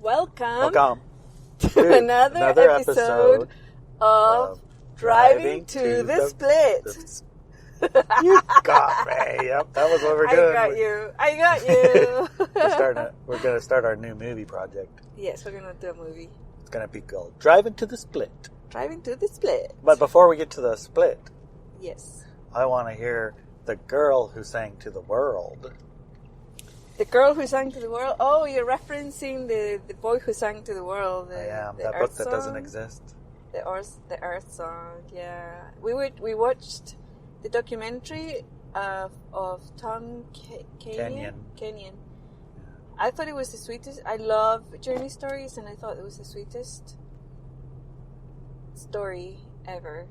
Welcome to another episode of Driving to the Split. You got me. Yep, that was what we're doing. I got you. We're going to start our new movie project. Yes, we're going to do a movie. It's going to be called Driving to the Split. Driving to the Split. But before we get to the split, yes, I want to hear the girl who sang to the world. The girl who sang to the world? Oh, you're referencing the boy who sang to the world. I am. That book that doesn't exist. The Earth song, yeah. We watched the documentary of Tom Kenyon. I thought it was the sweetest. I love journey stories, and I thought it was the sweetest story ever.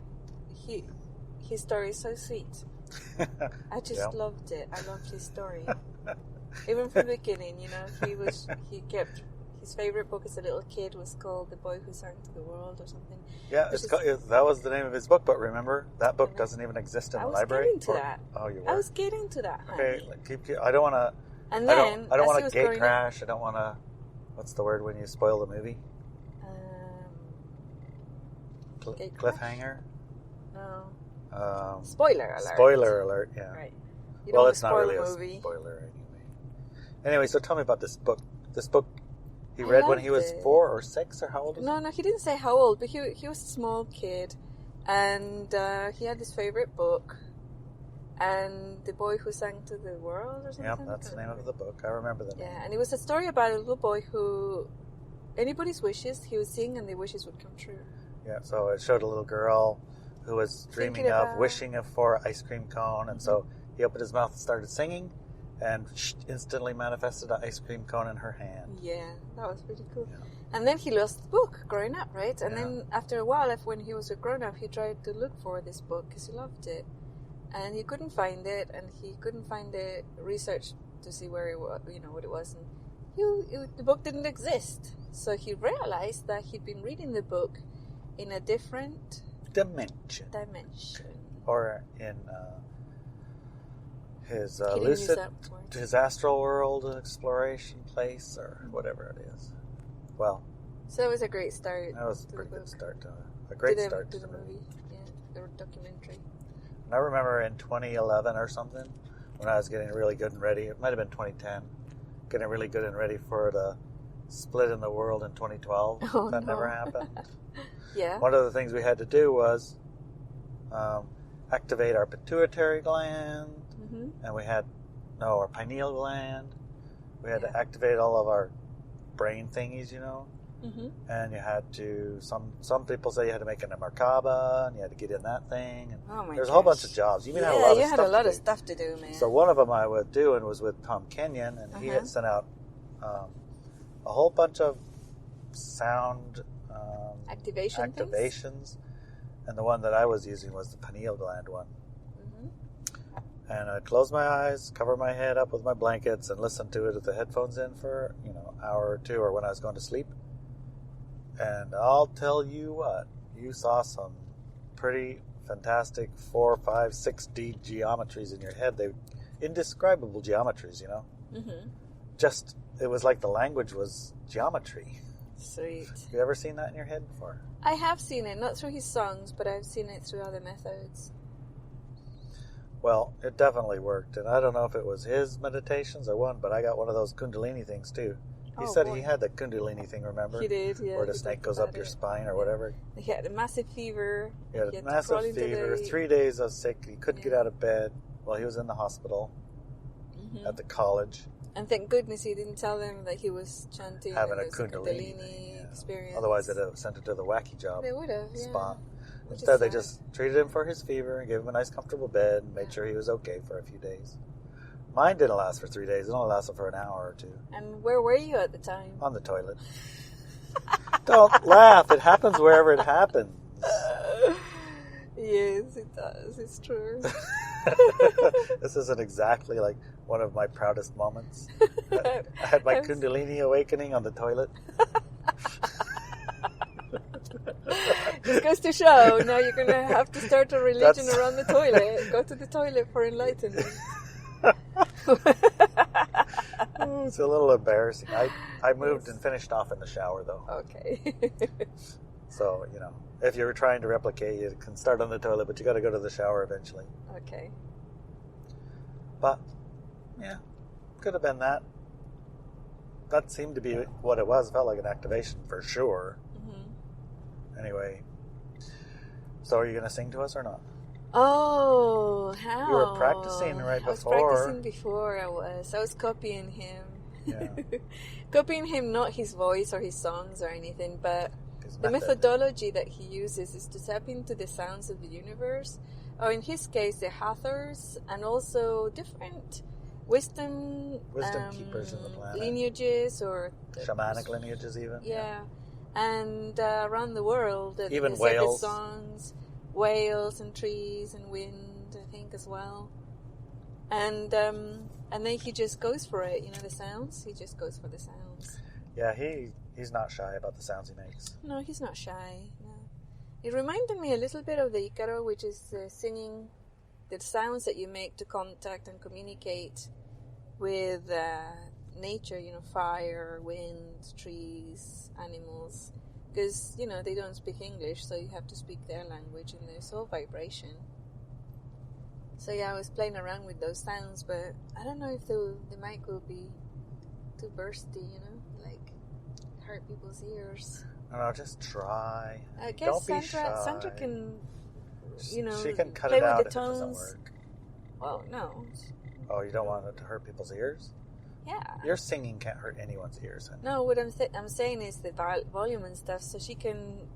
His story is so sweet. I just loved it. I loved his story. Even from the beginning, he kept his favorite book as a little kid was called The Boy Who Sang to the World or something. Yeah, that was the name of his book, but remember, that book doesn't even exist in the library. I was getting to that. Oh, you were? I was getting to that, honey. Okay, I don't want to... And then, I don't want to gate crash. I don't want to... What's the word when you spoil the movie? Cliffhanger? No. Spoiler alert. Spoiler alert, yeah. Right. Well, it's not really a spoiler anyway. Anyway, so tell me about this book. This book he read when he was 4 or 6, or how old was he? No, he didn't say how old, but he was a small kid, and he had his favorite book, and The Boy Who Sang to the World or something. Yeah, that's the name of the book. I remember the name. Yeah, and it was a story about a little boy who, anybody's wishes, he would sing, and the wishes would come true. Yeah, so it showed a little girl who was dreaming of wishing for an ice cream cone, and so he opened his mouth and started singing, and instantly manifested an ice cream cone in her hand. Yeah, that was pretty cool. Yeah. And then he lost the book growing up, right? And then after a while, when he was a grown-up, he tried to look for this book because he loved it. And he couldn't find it, and he couldn't find the research to see where it was, what it was. And the book didn't exist. So he realized that he'd been reading the book in a different... Dimension. Or in... his his astral world exploration place, or whatever it is. Well, so it was a great start. That was a pretty good start to the movie. Yeah, the documentary. And I remember in 2011 or something, when I was getting really good and ready. It might have been 2010, getting really good and ready for the split in the world in 2012. Never happened. Yeah. One of the things we had to do was activate our pituitary gland. And we had, our pineal gland. We had to activate all of our brain thingies, And you had to, some people say you had to make an Merkaba, and you had to get in that thing. And there's a whole bunch of jobs. You had a lot of stuff to do, man. So one of them I was doing was with Tom Kenyon, and he had sent out a whole bunch of sound activations. And the one that I was using was the pineal gland one. And I'd close my eyes, cover my head up with my blankets, and listen to it with the headphones in for, an hour or two, or when I was going to sleep. And I'll tell you what, you saw some pretty fantastic 4, 5, 6D geometries in your head. They indescribable geometries, Just, it was like the language was geometry. Sweet. You ever seen that in your head before? I have seen it, not through his songs, but I've seen it through other methods. Well, it definitely worked, and I don't know if it was his meditations or one, but I got one of those Kundalini things too. He said he had the Kundalini thing, remember? He did, yeah. Where the snake goes up your spine or whatever. He had a massive fever. He had a massive fever, 3 days of sick. He couldn't get out of bed. Well, he was in the hospital at the college. And thank goodness he didn't tell them that he was chanting. Having a Kundalini experience. Otherwise, they'd have sent him to the wacky job. They would have, spot. Instead, they just treated him for his fever and gave him a nice, comfortable bed and made sure he was okay for a few days. Mine didn't last for 3 days. It only lasted for an hour or two. And where were you at the time? On the toilet. Don't laugh. It happens wherever it happens. Yes, it does. It's true. This isn't exactly like one of my proudest moments. I had my Kundalini awakening on the toilet. This goes to show, now you're going to have to start a religion around the toilet. Go to the toilet for enlightenment. It's a little embarrassing. I moved and finished off in the shower, though. Okay. So, if you're trying to replicate, you can start on the toilet, but you got to go to the shower eventually. Okay. But, yeah, could have been that. That seemed to be what it was. It felt like an activation for sure. Mm-hmm. Anyway, so are you going to sing to us or not? Oh, how? You were practicing right before. I was practicing before. I was copying him. Yeah. Copying him, not his voice or his songs or anything, but the methodology that he uses is to tap into the sounds of the universe, or in his case, the Hathors, and also different wisdom keepers in the planet. Lineages, or shamanic lineages even. Yeah. And around the world, even the whales. Songs, whales and trees and wind, I think, as well. And then he just goes for it, the sounds. He just goes for the sounds. Yeah, he's not shy about the sounds he makes. No, he's not shy. No. It reminded me a little bit of the Icaro, which is singing the sounds that you make to contact and communicate with nature, fire, wind, trees, animals. Because, they don't speak English, so you have to speak their language, and there's all vibration. So, yeah, I was playing around with those sounds, but I don't know if the mic will be too bursty, like hurt people's ears. No, just try. I guess don't be shy. Sandra can, she can cut play it out with if the it doesn't tones. work. Well, no. Oh, you don't want it to hurt people's ears? Yeah. Your singing can't hurt anyone's ears. Honey. No, what I'm saying is the volume and stuff, so she can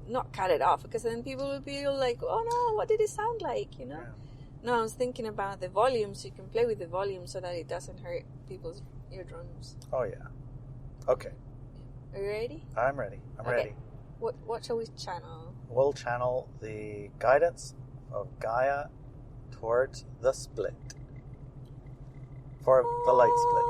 not cut it off, because then people will be like, oh no, what did it sound like, Yeah. No, I was thinking about the volume, so you can play with the volume so that it doesn't hurt people's eardrums. Oh, yeah. Okay. Are you ready? I'm ready. I'm ready. What shall we channel? We'll channel the guidance of Gaia towards the split. For the light split.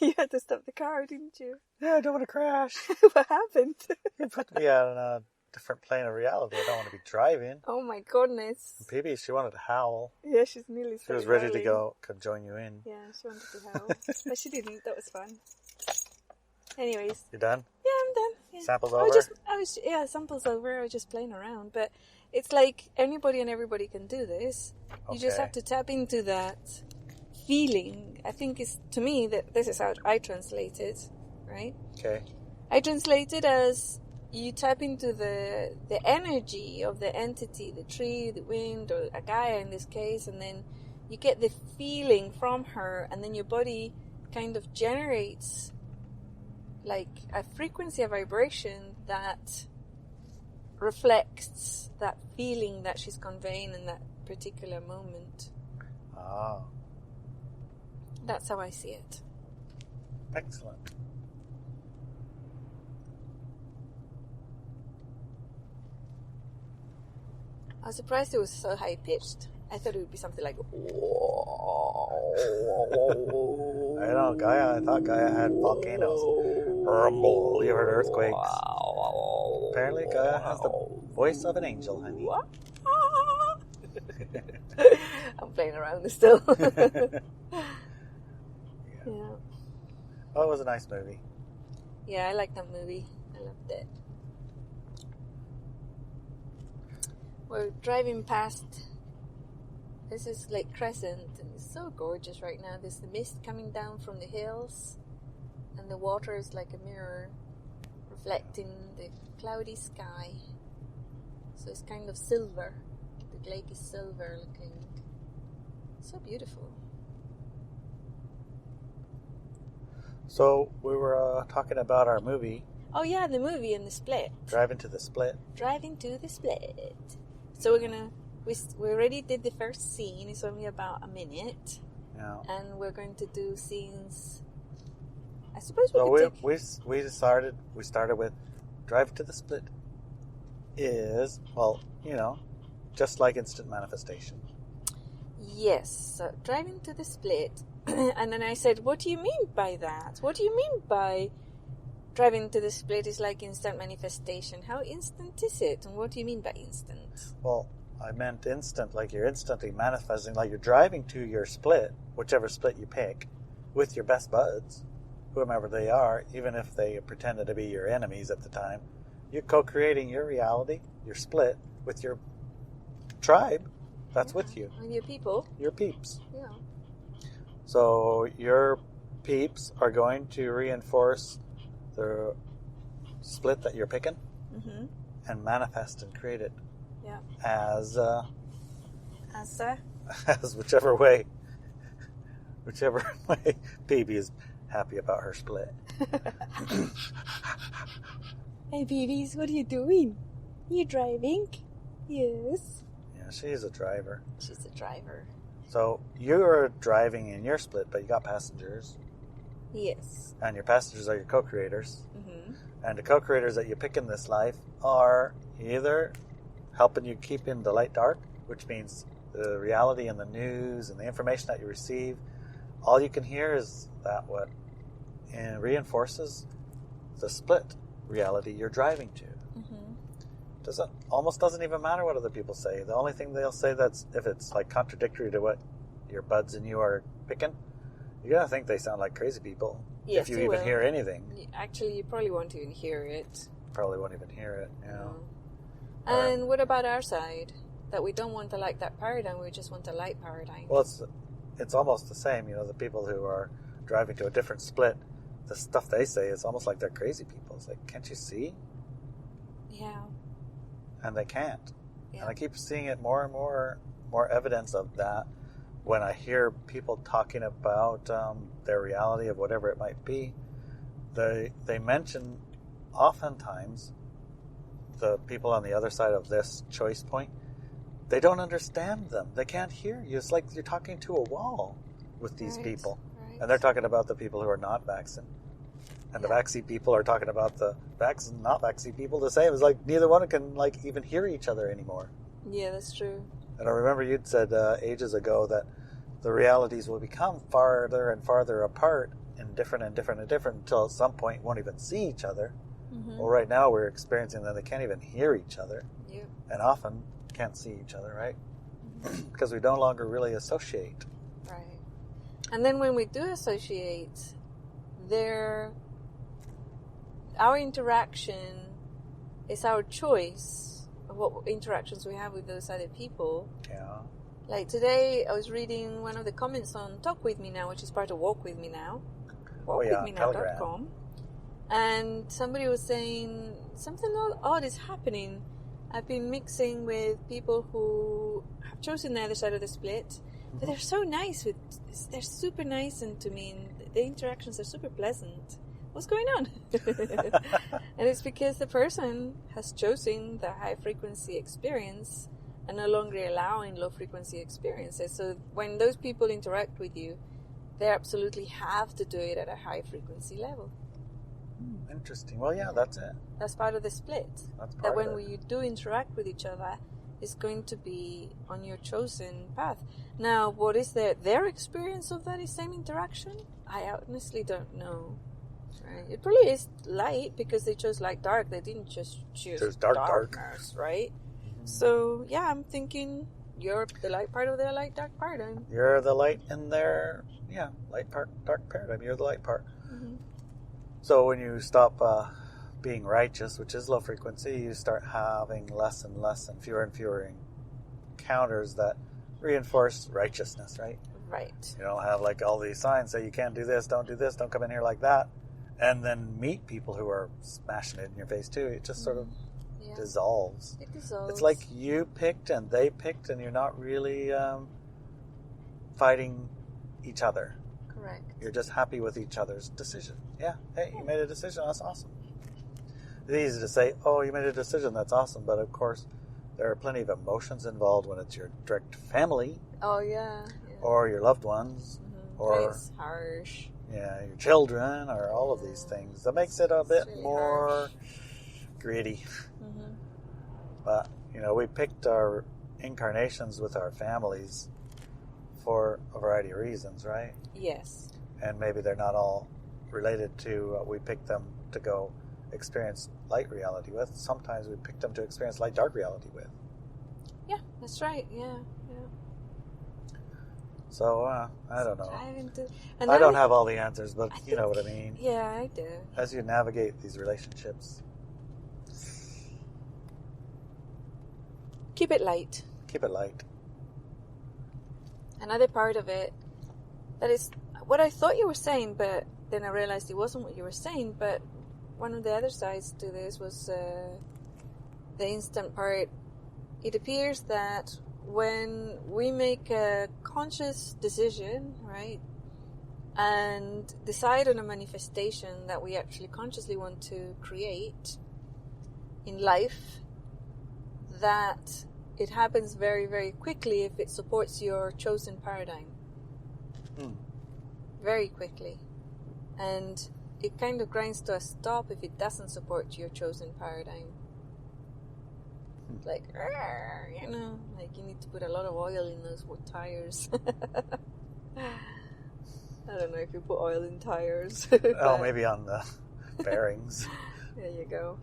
You had to stop the car, didn't you? Yeah, I don't want to crash. What happened? You put me on a different plane of reality. I don't want to be driving. Oh my goodness. Maybe she wanted to howl. Yeah, she's nearly She was ready to go, come join you in. Yeah, she wanted to howl. But she didn't. That was fun. Anyways. You done? Yeah, I'm done. Yeah. Samples over? Samples over. I was just playing around. But it's like anybody and everybody can do this. You just have to tap into that feeling. I think to me, that this is how I translate it, right? Okay. I translate it as you tap into the energy of the entity, the tree, the wind, or a Gaia in this case, and then you get the feeling from her, and then your body kind of generates like a frequency, a vibration that reflects that feeling that she's conveying in that particular moment. Ah. That's how I see it. Excellent. I was surprised it was so high pitched. I thought it would be something like. I know, Gaia. I thought Gaia had volcanoes. Rumble. You heard earthquakes. Apparently, Gaia has the voice of an angel, honey. I'm playing around still. Yeah. Oh, it was a nice movie. Yeah, I like that movie. I loved it. We're driving past. This is Lake Crescent, and it's so gorgeous right now. There's the mist coming down from the hills, And the water is like a mirror reflecting the cloudy sky. So it's kind of silver. The lake is silver looking. So beautiful. So we were talking about our movie. Oh yeah, the movie and the split. Driving to the Split. Driving to the Split. So we already did the first scene. It's only about a minute. Yeah. And we're going to do scenes. I suppose we started with Drive to the Split is, well, just like instant manifestation. Yes, so driving to the Split. And then I said, what do you mean by that? What do you mean by driving to the Split is like instant manifestation? How instant is it? And what do you mean by instant? Well, I meant instant, like you're instantly manifesting, like you're driving to your split, whichever split you pick, with your best buds, whomever they are, even if they pretended to be your enemies at the time. You're co-creating your reality, your split, with your tribe that's with you. And your people. Your peeps. Yeah. So your peeps are going to reinforce the split that you're picking and manifest and create it as whichever way Baby is happy about her split. Hey, babies, what are you doing? You driving? Yes. Yeah, she's a driver. She's a driver. So you're driving in your split, but you got passengers. Yes. And your passengers are your co-creators. Mm-hmm. And the co-creators that you pick in this life are either helping you keep in the light dark, which means the reality and the news and the information that you receive, all you can hear is that what reinforces the split reality you're driving to. Almost doesn't even matter what other people say. The only thing they'll say that's if it's like contradictory to what your buds and you are picking, you're gonna think they sound like crazy people. Yes, if you even hear anything. Actually, you probably won't even hear it. Probably won't even hear it. No. And what about our side? That we don't want a like that paradigm. We just want a light paradigm. Well, it's almost the same. The people who are driving to a different split, the stuff they say is almost like they're crazy people. It's like, can't you see? Yeah. And they can't. Yeah. And I keep seeing it more and more evidence of that when I hear people talking about their reality of whatever it might be. They mention oftentimes the people on the other side of this choice point, they don't understand them. They can't hear you. It's like you're talking to a wall with these people. Right. And they're talking about the people who are not vaccinated. And the vaccine people are talking about the not vaccine people the same. It's like neither one can even hear each other anymore. Yeah, that's true. And I remember you'd said ages ago that the realities will become farther and farther apart and different until at some point won't even see each other. Mm-hmm. Well, right now we're experiencing that they can't even hear each other. Yep. And often can't see each other, right? Mm-hmm. Because we no longer really associate. Right. And then when we do associate, our interaction is our choice of what interactions we have with those other people. Yeah. Like today, I was reading one of the comments on Talk With Me Now, which is part of Walk With Me Now. WalkWithMeNow.com. And somebody was saying something odd is happening. I've been mixing with people who have chosen the other side of the split, but they're so nice. They're super nice and to me, and the interactions are super pleasant. What's going on? And it's because the person has chosen the high frequency experience and no longer allowing low frequency experiences. So when those people interact with you, they absolutely have to do it at a high frequency level. Interesting. Well, yeah, that's it. That's part of the split. That's part that of when you do interact with each other, it's going to be on your chosen path. Now, what is their experience of that same interaction? I honestly don't know. Right. It probably is light because they chose light dark. They didn't just choose darkness, right? Mm-hmm. So yeah, I'm thinking you're the light part of their light dark paradigm. You're the light in their light part dark paradigm. You're the light part. Mm-hmm. So when you stop being righteous, which is low frequency, you start having less and less and fewer encounters that reinforce righteousness, right? Right. You don't have all these signs say you can't do this, don't come in here like that. and then meet people who are smashing it in your face too, it just sort of dissolves. It dissolves. It's like you picked and they picked, and you're not really fighting each other. Correct. You're just happy with each other's decision. Yeah, hey, you made a decision, that's awesome. It's easy to say, oh, you made a decision, that's awesome, but of course there are plenty of emotions involved when it's your direct family. Oh, yeah. Or your loved ones. Mm-hmm. Or it's harsh. Yeah, your children, or all of these things. That makes it a bit really more harsh. gritty. Mm-hmm. But, we picked our incarnations with our families for a variety of reasons, right? Yes. And maybe they're not all related to we picked them to go experience light reality with. Sometimes we picked them to experience light dark reality with. Yeah, that's right. Yeah. So, I don't know. I don't have all the answers, but you know what I mean. Yeah, I do. As you navigate these relationships, keep it light. Keep it light. Another part of it, that is what I thought you were saying, but then I realized it wasn't what you were saying. But one of the other sides to this was the instant part. It appears that when we make a conscious decision, right, and decide on a manifestation that we actually consciously want to create in life, that it happens very, very quickly if it supports your chosen paradigm. Very quickly. And it kind of grinds to a stop if it doesn't support your chosen paradigm. Like, like you need to put a lot of oil in those tires. I don't know if you put oil in tires. Oh, maybe on the bearings. There you go.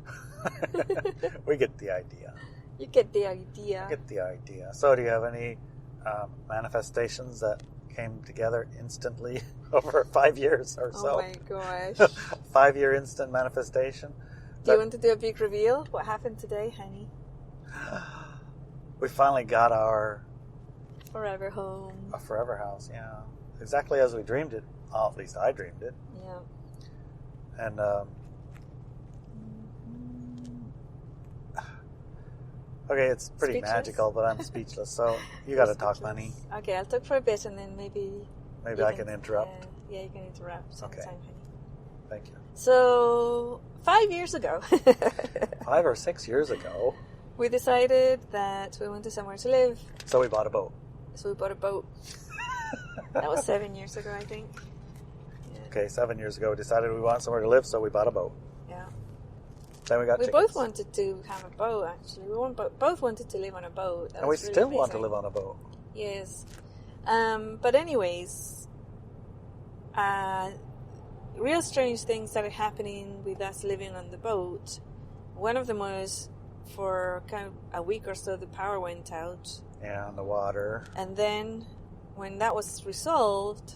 We get the idea. You get the idea. Get the idea. So do you have any manifestations that came together instantly over 5 years or so? Oh my gosh. 5-year instant manifestation? Do you want to do a big reveal? What happened today, honey? We finally got our forever home. A forever house, yeah. Exactly as we dreamed it. Oh, at least I dreamed it. Yeah. And okay, it's pretty Speechless? magical, but I'm speechless. So you got to talk, honey. Okay, I'll talk for a bit, and then maybe I can interrupt. Yeah, you can interrupt sometime, honey. Thank you. So 5 years ago, 5 or 6 years ago, we decided that we wanted somewhere to live. So we bought a boat. That was 7 years ago, I think. Yeah. Okay, 7 years ago, we decided we wanted somewhere to live, so we bought a boat. Yeah. Then we got We chickens. both wanted to have a boat, actually. Both wanted to live on a boat. And we still want to live on a boat. Yes. But anyways, real strange things started happening with us living on the boat. One of them was, for kind of a week or so, the power went out. Yeah, on the water. And then when that was resolved,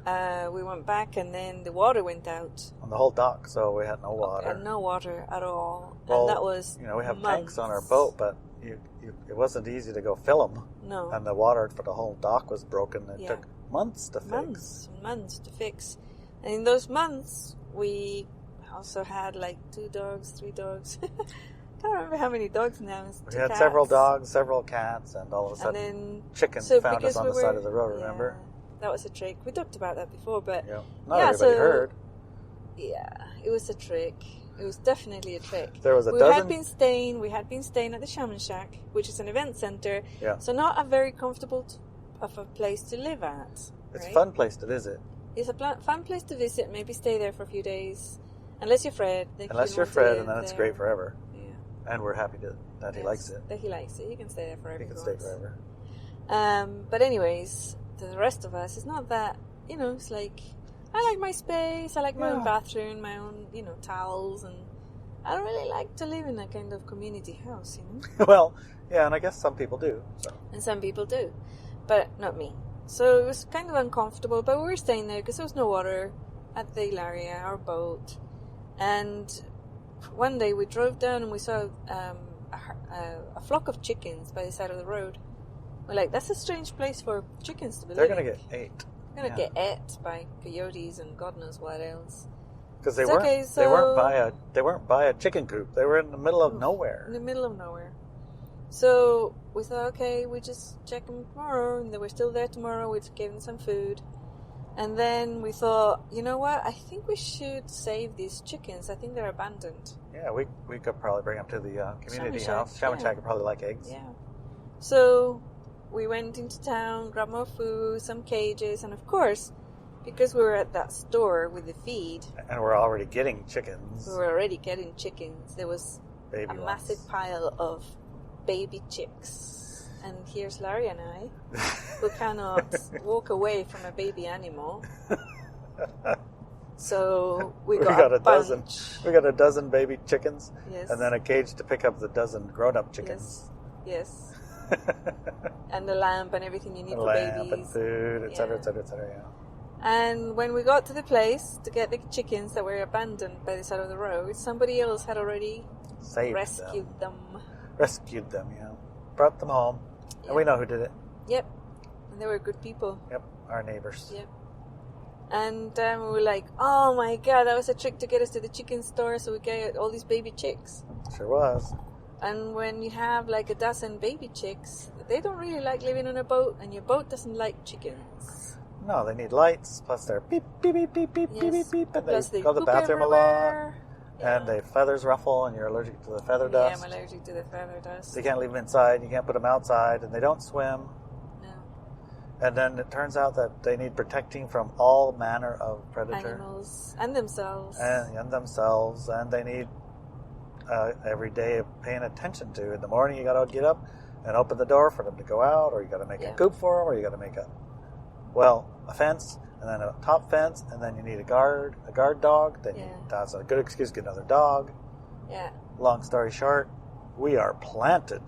we went back, and then the water went out. On the whole dock, so we had no water. And no water at all. Well, and that was we have months. tanks on our boat, but it wasn't easy to go fill them. No. And the water for the whole dock was broken. It took months to fix. Months to fix. And in those months, we also had like 2 dogs, 3 dogs. I can't remember how many dogs now. We had several dogs, several cats, and all of a sudden, and then, chickens found us on the side of the road, remember? That was a trick. We talked about that before, but not everybody heard. Yeah, it was a trick. It was definitely a trick. There was a we dozen. We had been staying at the Shaman Shack, which is an event center. Yeah. So not a very comfortable of a place to live at. It's a fun place to visit. It's a fun place to visit. Maybe stay there for a few days, unless you're Fred. Unless you're Fred, and then it's great forever. Yeah. And we're happy that he likes it. That he likes it. He can stay there forever. He can stay forever. But anyways, the rest of us, it's not that, it's like, I like my space, I like my own bathroom, my own, towels, and I don't really like to live in a kind of community house, Well, yeah, and I guess some people do. So. And some people do, but not me. So it was kind of uncomfortable, but we were staying there because there was no water at the Inelia, our boat. And one day we drove down and we saw a flock of chickens by the side of the road. We're like, that's a strange place for chickens to be living. They're going to get ate. They're going to get ate by coyotes and God knows what else. Because It's okay, so they weren't by a chicken coop. They were in the middle of nowhere. In the middle of nowhere. So we thought, okay, we just check them tomorrow, and they were still there tomorrow. We gave them some food, and then we thought, you know what? I think we should save these chickens. I think they're abandoned. Yeah, we could probably bring them to the community Shaman house. Shack, Shaman yeah. Shack would probably like eggs. Yeah. So we went into town, grabbed more food, some cages, and of course, because we were at that store with the feed, And we're already getting chickens. we were already getting chickens. There was Baby a ones. massive pile of baby chicks. And here's Larry and I, who cannot walk away from a baby animal. So we got a bunch. dozen. We got a dozen baby chickens, Yes. and then a cage to pick up the dozen grown-up chickens. Yes. And the lamp and everything you need And for lamp babies. and food, etc., Yeah. etc., etc. Yeah. And when we got to the place to get the chickens that were abandoned by the side of the road, somebody else had already Saved rescued them. Rescued them. Yeah. Brought them home, Yeah. and we know who did it. Yep. And they were good people. Yep, our neighbors. Yep. And we were like, oh my god, that was a trick to get us to the chicken store so we get all these baby chicks. Sure was. And when you have like a dozen baby chicks, they don't really like living on a boat, and your boat doesn't like chickens. No, they need lights. Plus, they're beep beep beep beep beep beep beep beep, and Plus they go to the poop bathroom a lot. everywhere. Yeah. And their feathers ruffle, and you're allergic to the feather Yeah, dust. I'm allergic to the feather dust. So you can't leave them inside. You can't put them outside, and they don't swim. No. And then it turns out that they need protecting from all manner of predator Animals and themselves. and themselves, and they need every day of paying attention to. In the morning, you got to get up and open the door for them to go out, or you got to make a coop for them, or you got to make a fence, and then a top fence, and then you need a guard dog. Then that's a good excuse to get another dog. Yeah. Long story short, we are planted.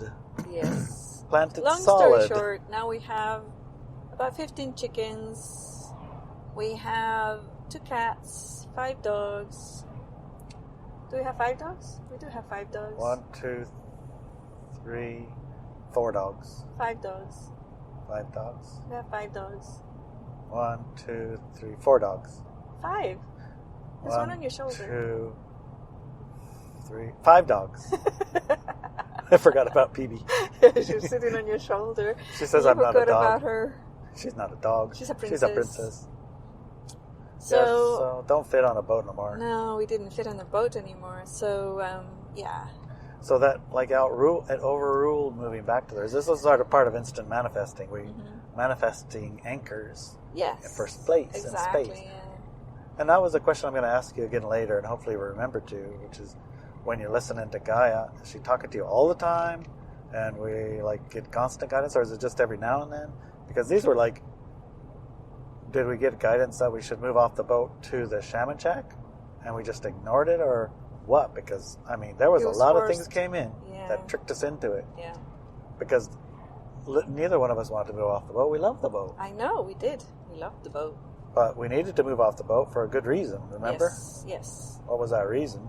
Yes. Planted Long solid. story short, now we have about 15 chickens. We have 2 cats, 5 dogs. Do we have 5 dogs? We do have 5 dogs. 1, 2, 3, 4 dogs. 5 dogs. 5 dogs. We have 5 dogs. 1, 2, 3, 4 dogs. 5. There's one on your shoulder. 2, 3, 5 dogs. I forgot about PB. She's sitting on your shoulder. She says You I'm not a forgot dog. about her. She's not a dog. She's a She's a princess. princess. So, Yes, so don't fit on a boat no more. no, we didn't fit on the boat anymore. So, yeah. So that it overruled moving back to theirs. This was sort of part of instant manifesting. We manifesting anchors Yes. in first place Exactly. in space. Yeah. And that was a question I'm going to ask you again later, and hopefully remember to, which is when you're listening to Gaia, is she talking to you all the time, and we get constant guidance, or is it just every now and then? Because these were did we get guidance that we should move off the boat to the Shaman Shack, and we just ignored it, or what? Because there was It a was lot of forced. things came in that tricked us into it. Yeah. Because neither one of us wanted to move off the boat. We loved the boat, I know, we did. We loved the boat. but we needed to move off the boat for a good reason. Remember? Yes. What was that reason?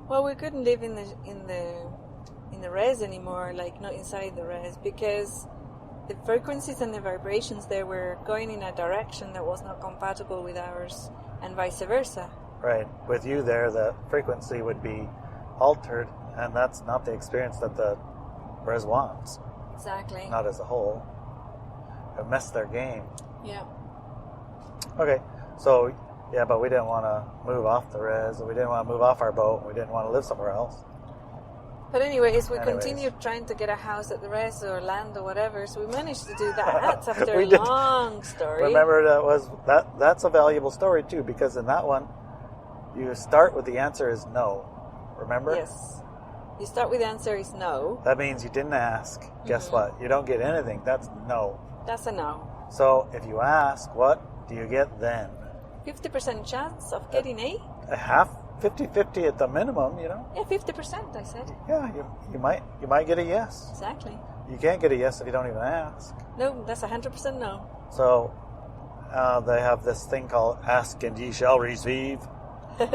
Well, we couldn't live in the res anymore, not inside the res, because the frequencies and the vibrations there were going in a direction that was not compatible with ours, and vice versa. Right. With you there, the frequency would be altered, and that's not the experience that the res wants. Exactly. Not as a whole. It messed their game. Yeah. Okay. So, yeah, but we didn't want to move off the res, and we didn't want to move off our boat, and we didn't want to live somewhere else. But anyways, we continued trying to get a house at the res or land or whatever, so we managed to do that after We a did. long story. Remember, that's a valuable story, too, because in that one, you start with the answer is no. Remember? Yes. You start with the answer is no. That means you didn't ask. Guess what? You don't get anything. That's no. That's a no. So if you ask, what do you get then? 50% chance of getting A? A half, 50-50 at the minimum, Yeah, 50%, I said. Yeah, you might get a yes. Exactly. You can't get a yes if you don't even ask. No, that's 100% no. So they have this thing called ask and ye shall receive. I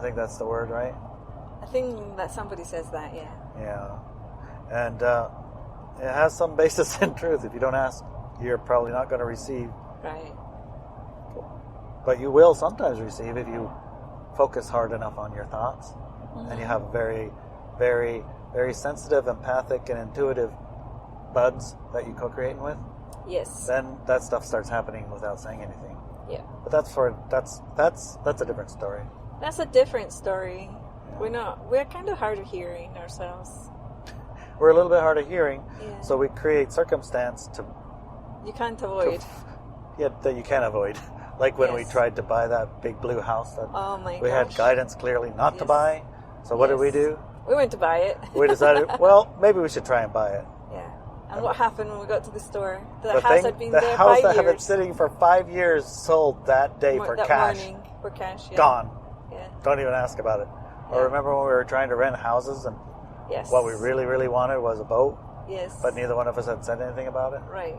think that's the word, right? I think that somebody says that, yeah. Yeah. And it has some basis in truth. If you don't ask, you're probably not going to receive. Right. But you will sometimes receive if you focus hard enough on your thoughts, and you have very, very, very sensitive, empathic, and intuitive buds that you co-creating with, Yes. then that stuff starts happening without saying anything. Yeah. But that's a different story. That's a different story. Yeah. We're kind of hard of hearing ourselves. We're a little bit hard of hearing, Yeah. so we create circumstance You can't avoid. that you can't avoid. Like when we Yes. tried to buy that big blue house that Oh my we gosh. had guidance clearly not to Yes. buy. So what did we Yes. do? We went to buy it. We decided, well, maybe we should try and buy it. Yeah. And what happened when we got to the store? The The house had been the there house 5 that had been years. sitting for 5 years sold that day for that cash. morning for cash. Yeah. Gone. Yeah. Don't even ask about it. Or Yeah. remember when we were trying to rent houses and Yes. what we really, really wanted was a boat, Yes. but neither one of us had said anything about it. Right.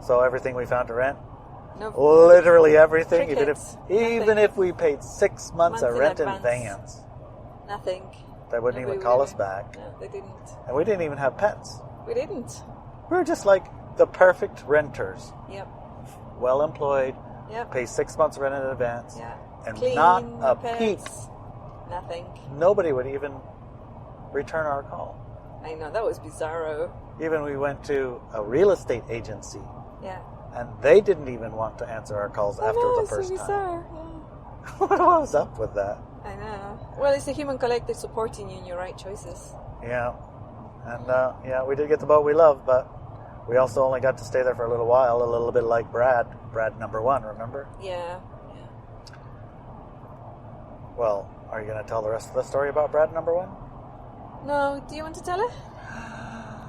So everything we found to rent, No. literally everything, Crickets. even Nothing. if we paid 6 months of Months in rent in advance. vans, Nothing. they wouldn't Nobody even call would us even- back. No, they didn't. And we didn't even have pets. We didn't. We were just like the perfect renters. Yep. Well employed, Yep. pay 6 months rent in advance, Yeah. and Clean, not no a pets. peep. Nothing. Nobody would even return our call. I know, that was bizarro. Even we went to a real estate agency, Yeah. and they didn't even want to answer our calls after I know, the it's so first time. bizarre. What was up with that? Yeah. I know. Well, it's the human collective supporting you in your right choices. Yeah. And we did get the boat we love, but we also only got to stay there for a little while, a little bit like Brad number 1, remember? Yeah. Well, are you going to tell the rest of the story about Brad number 1? No, do you want to tell it?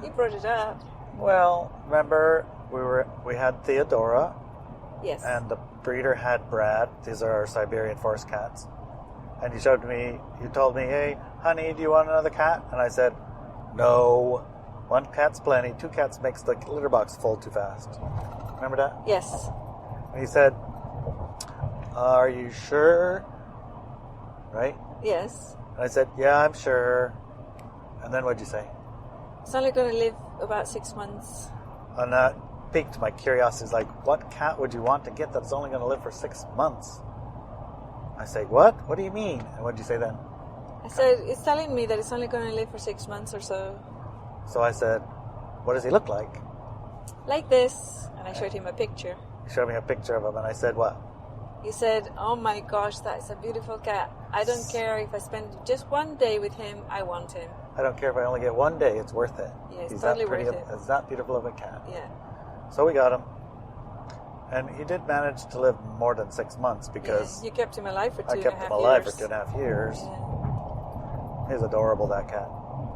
You brought it up. Well, remember we had Theodora, Yes. and the breeder had Brad. These are our Siberian forest cats. And you told me, hey, honey, do you want another cat? And I said, no. 1 cat's plenty. 2 cats makes the litter box full too fast. Remember that? Yes. And he said, are you sure? Right? Yes. And I said, yeah, I'm sure. And then what'd you say? It's only going to live about 6 months. And that piqued my curiosity. It's like, what cat would you want to get that's only going to live for 6 months? I say, what? What do you mean? And what'd you say then? I said, it's telling me that it's only going to live for 6 months or so. So I said, what does he look like? Like this. And I showed him a picture. He showed me a picture of him, and I said, what? He said, oh my gosh, that is a beautiful cat. I don't care if I spend just 1 day with him, I want him. I don't care if I only get 1 day, it's worth it. Yeah, it's He's totally that pretty, worth it. It's that beautiful of a cat. Yeah. So we got him. And he did manage to live more than 6 months because You kept him alive for 2.5 I years. kept him alive for 2.5 years. Yeah. He's adorable, that cat.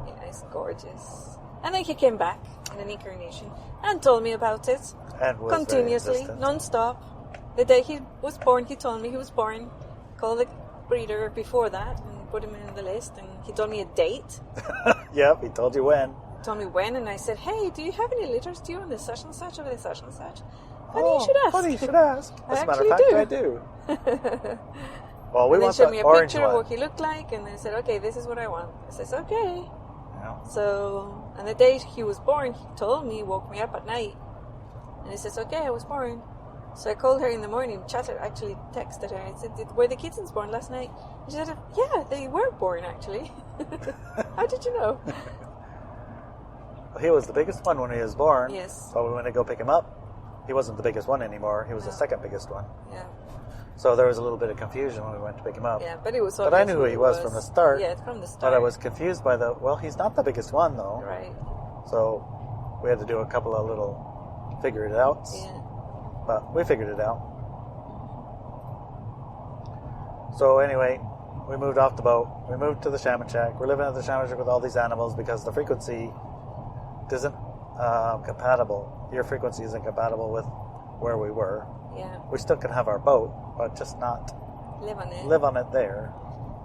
Yeah, he's gorgeous. And then he came back in an incarnation and told me about it. And was very Continuously, insistent. non-stop. The day he was born, he told me he was born. Called the breeder before that and put him in the list. And he told me a date. Yep, he told you when. Told me when, and I said, hey, do you have any litters due on the such and such or the such and such? Funny you should ask. Funny you should ask. I As a matter actually of fact, I do. Well, we And they want showed the me a orange picture of one. what he looked like, and they said, okay, this is what I want. I said, okay. Yeah. So, and the day he was born, he told me, woke me up at night. And he says, okay, I was born. So I called her in the morning, actually texted her. I said, were the kittens born last night? And she said, yeah, they were born, actually. How did you know? Well, he was the biggest one when he was born. Yes. But we went to go pick him up. He wasn't the biggest one anymore. He was the No. second biggest one. Yeah. So there was a little bit of confusion when we went to pick him up. Yeah, but it was But I obvious knew who he was from the start. Yeah, from the start. But I was confused by well, he's not the biggest one, though. Right. So we had to do a couple of little figure it outs. Yeah. But we figured it out. So anyway, we moved off the boat. We moved to the shaman shack. We're living at the shaman shack with all these animals because the frequency isn't compatible. Your frequency isn't compatible with where we were. Yeah. We still can have our boat, but just not Live on it. there.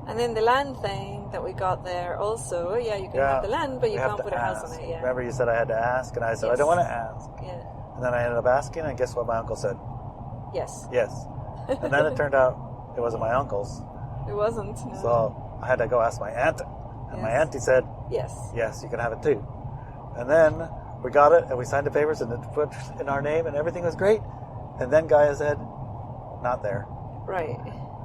And then the land thing that we got there also, you can have the land, but you We have can't to put a house on ask. it, yeah. Remember you said I had to ask, and I said, I Yes. don't want to ask. Yeah. And then I ended up asking, and guess what my uncle said? Yes. Yes. And then it turned out it wasn't my uncle's. It wasn't. No. So I had to go ask my aunt. And my Yes. auntie said, Yes. yes, you can have it too. And then we got it, and we signed the papers, and it put in our name, and everything was great. And then Gaia said, not there. Right.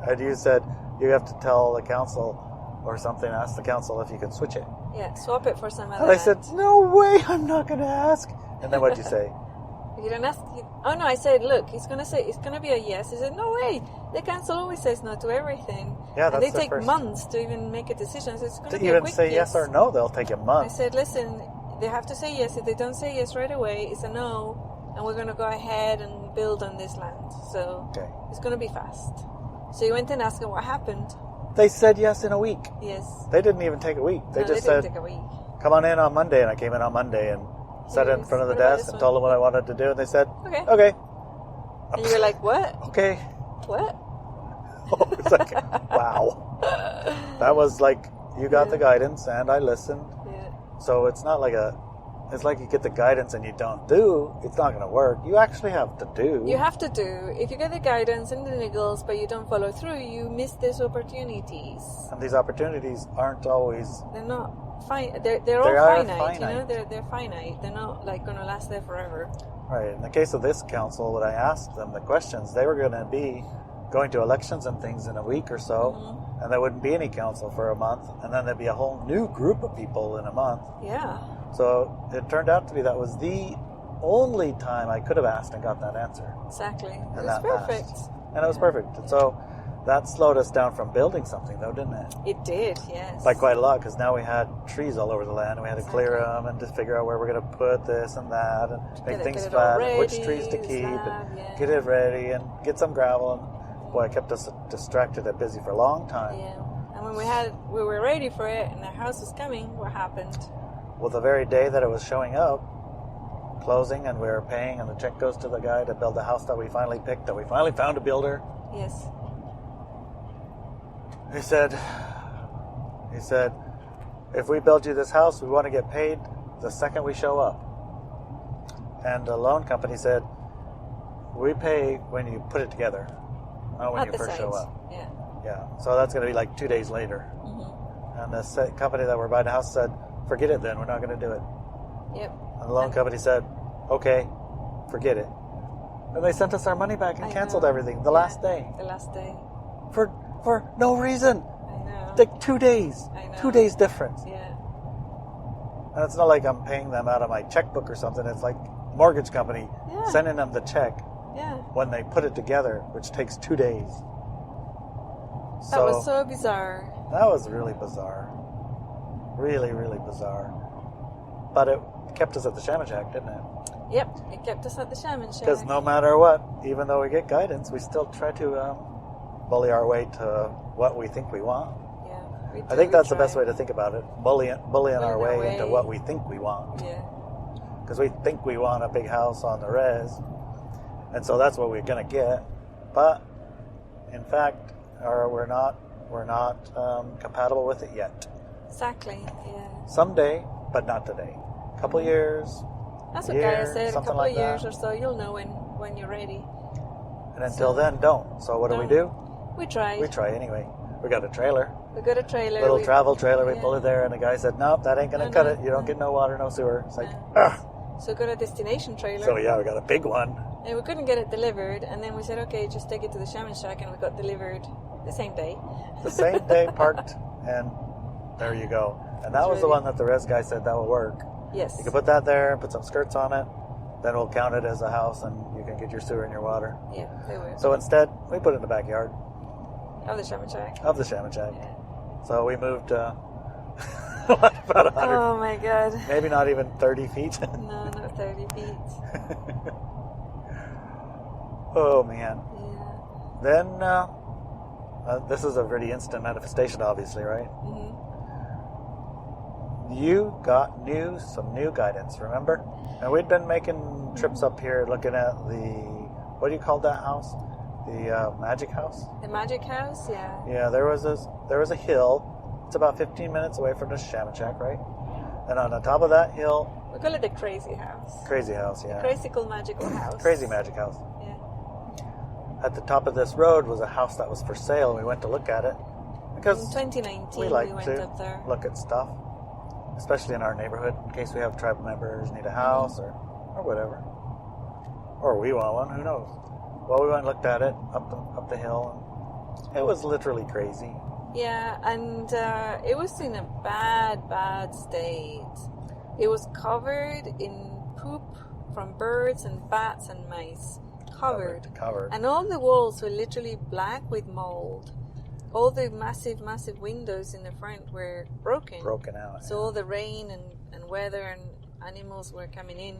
And you said, you have to tell the council or something, ask the council if you can switch it. Yeah, swap it for some other And I said, land. no way, I'm not going to ask. And then what'd you say? You don't ask. Oh no, I said, look, it's gonna be a yes. He said, no way. The council always says no to everything. Yeah, and that's they their take first- months to even make a decision. So it's gonna To be a even quick say yes or no, they'll take a I month. said, listen, they have to say yes. If they don't say yes right away, it's a no, and we're gonna go ahead and build on this land. So Okay. it's gonna be fast. So you went and asked them what happened. They said yes in a week. Yes. They didn't even take a week. They No, just they didn't said, take a week. come on in on Monday. And I came in on Monday and sat in Yes. front of the What about desk this and one? told them what I wanted to do. And they said, Okay. okay. And you were like, what? Okay. What? It's like, wow. That was like, you got Yeah. the guidance and I listened. Yeah. So it's not like it's like you get the guidance and you don't do. It's not going to work. You actually have to do. You have to do. If you get the guidance and the niggles, but you don't follow through, you miss these opportunities. And these opportunities aren't always. They're not fine. They're They all are finite. You know, finite. they're finite. They're not like going to last there forever. Right. In the case of this council, when I asked them the questions, they were going to be going to elections and things in a week or so, Mm-hmm. and there wouldn't be any council for a month, and then there'd be a whole new group of people in a month. Yeah. So it turned out to be that was the only time I could have asked and got that answer. Exactly. It And was that perfect. fast. And it was perfect. And so that slowed us down from building something, though, didn't it? It did. Yes. By quite a lot, because now we had trees all over the land, and we had to clear Exactly. them and just figure out where we're going to put this and that, and make Get things it all flat, and which ready, trees to the keep, slab, and yeah. get it ready, and get some gravel. And boy, it kept us distracted and busy for a long time. Yeah. And when we were ready for it, and the house was coming, what happened? Well, the very day that it was showing up, closing, and we were paying, and the check goes to the guy to build the house that we finally picked, that we finally found a builder. Yes. He said, if we build you this house, we want to get paid the second we show up. And the loan company said, we pay when you put it together, not when At you the first show site. up. Yeah. Yeah, so that's going to be like 2 days later. Mm-hmm. And the company that we're buying the house said, forget it then, we're not going to do it. Yep. And the loan company said, okay, forget it. And they sent us our money back and I canceled know. everything the Yeah, last day. The last day. For no reason. I know. Like 2 days. I know. 2 days difference. Yeah. And it's not like I'm paying them out of my checkbook or something. It's like mortgage company Yeah. sending them the check Yeah. when they put it together, which takes 2 days. That was so bizarre. That was really bizarre. Really, really bizarre. But it kept us at the Shaman Shack, didn't it? Yep. It kept us at the Shaman Shack. Because no matter what, even though we get guidance, we still try to bully our way to what we think we want. Yeah. We I think do that's the try. best way to think about it. Bullying our way into what we think we want. Yeah. Because we think we want a big house on the res, and so that's what we're going to get. But in fact, we're not compatible with it yet. Exactly. Yeah. Someday, but not today. A couple years, That's what year, Gaia said. A something couple like of years that. or so, you'll know when you're ready. And until So- then, don't. So what Don't. do? We tried. We try anyway. We got a trailer, We got a trailer. little we, travel trailer. We yeah. pull it there, and the guy said, "Nope, that ain't gonna No, cut no, it. You don't no. get no water, no sewer." It's like, No. ah. So we got a destination trailer. So yeah, we got a big one. And we couldn't get it delivered, and then we said, okay, just take it to the Shaman Shack, and we got delivered the same day. The same day, parked, and there you go. And that It's was the ready. one that the res guy said that will work. Yes. You can put that there, put some skirts on it, then we'll count it as a house, and you can get your sewer and your water. Yeah, they were. So instead, we put it in the backyard Of the Shaman Shack. of the Shaman Shack. Yeah. So we moved about 100, Oh my god. maybe not even 30 feet. No, not 30 feet. Oh man. Yeah. Then this is a pretty instant manifestation, obviously, right? Hmm. You got some new guidance, remember? And we'd been making trips up here looking at what do you call that house? The magic house? The magic house, yeah. Yeah, there was a hill. It's about 15 minutes away from the Shaman Shack, right? And on the top of that hill, We call it the crazy house. crazy house, yeah. Crazy-cool magical house. Crazy magic house. Yeah. At the top of this road was a house that was for sale, and we went to look at it. In Because 2019, we we like went to up there. look at stuff, especially in our neighborhood, in case we have tribal members need a house or whatever, or we want one. Who knows? Well, we went and looked at it up the hill, It was literally crazy. Yeah, and it was in a bad state. It was covered in poop from birds and bats and mice. Covered. And all the walls were literally black with mold. All the massive windows in the front were broken out. So all the rain and weather and animals were coming in.